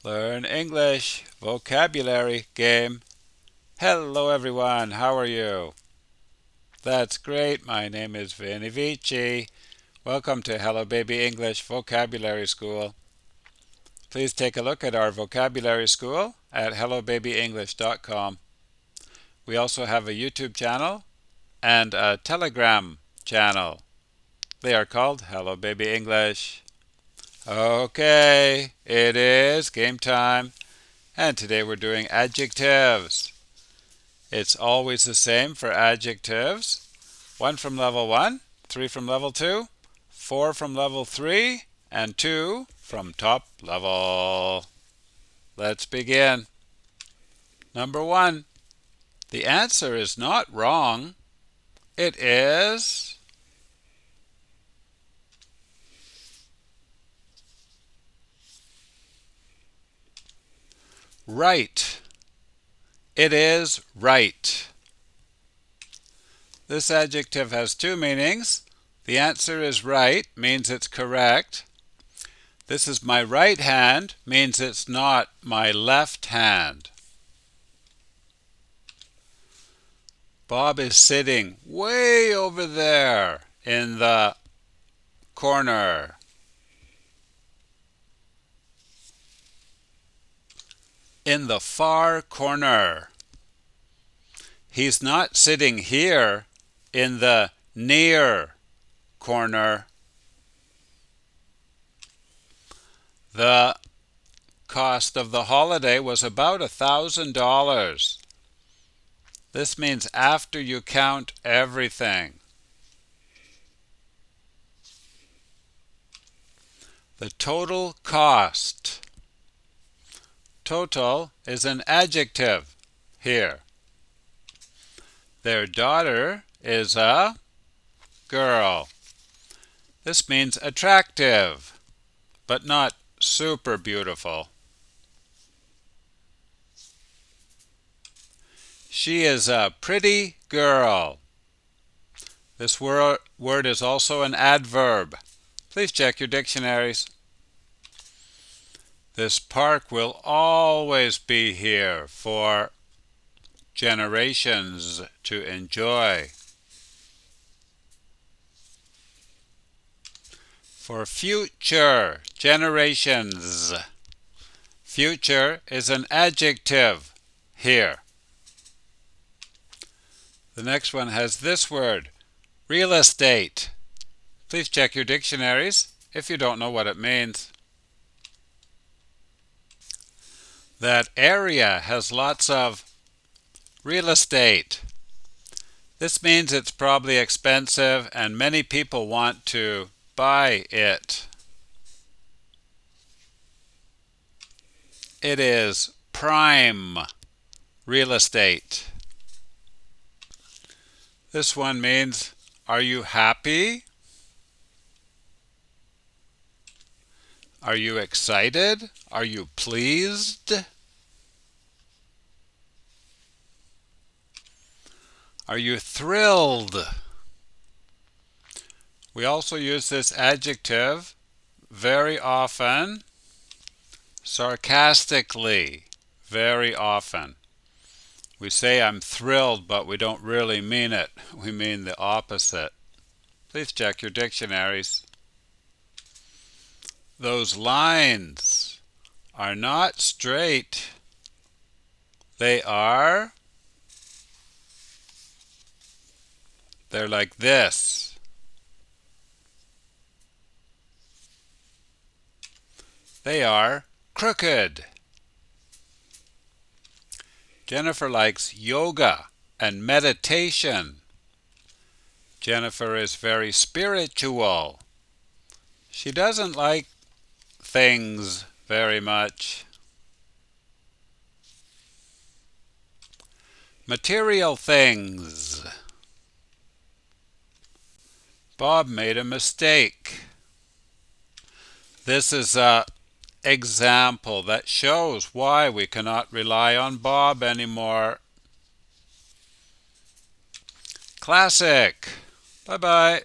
Learn English vocabulary game. Hello everyone, how are you? That's great. My name is Vinny Vici. Welcome to Hello Baby English Vocabulary School. Please take a look at our vocabulary school at hellobabyenglish.com. We also have a YouTube channel and a Telegram channel. They are called Hello Baby English. Okay, it is game time, and today we're doing adjectives. It's always the same for adjectives. 1 from level 1, 3 from level 2, 4 from level 3, and 2 from top level. Let's begin. Number 1. The answer is not wrong. It is right. It is right. This adjective has two meanings. The answer is right means it's correct. This is my right hand means it's not my left hand. Bob is sitting way over there in the corner. In the far corner. He's not sitting here in the near corner. The cost of the holiday was about $1,000. This means after you count everything. The total cost. Total is an adjective here. Their daughter is a girl. This means attractive, but not super beautiful. She is a pretty girl. This word is also an adverb. Please check your dictionaries. This park will always be here for generations to enjoy. For future generations. Future is an adjective here. The next one has this word, real estate. Please check your dictionaries if you don't know what it means. That area has lots of real estate. This means it's probably expensive and many people want to buy it. It is prime real estate. This one means, are you happy? Are you excited? Are you pleased? Are you thrilled? We also use this adjective very often, sarcastically, very often. We say I'm thrilled, but we don't really mean it. We mean the opposite. Please check your dictionaries. Those lines are not straight. They're like this. They are crooked. Jennifer likes yoga and meditation. Jennifer is very spiritual. She doesn't like things very much. Material things. Bob made a mistake. This is an example that shows why we cannot rely on Bob anymore. Classic. Bye-bye.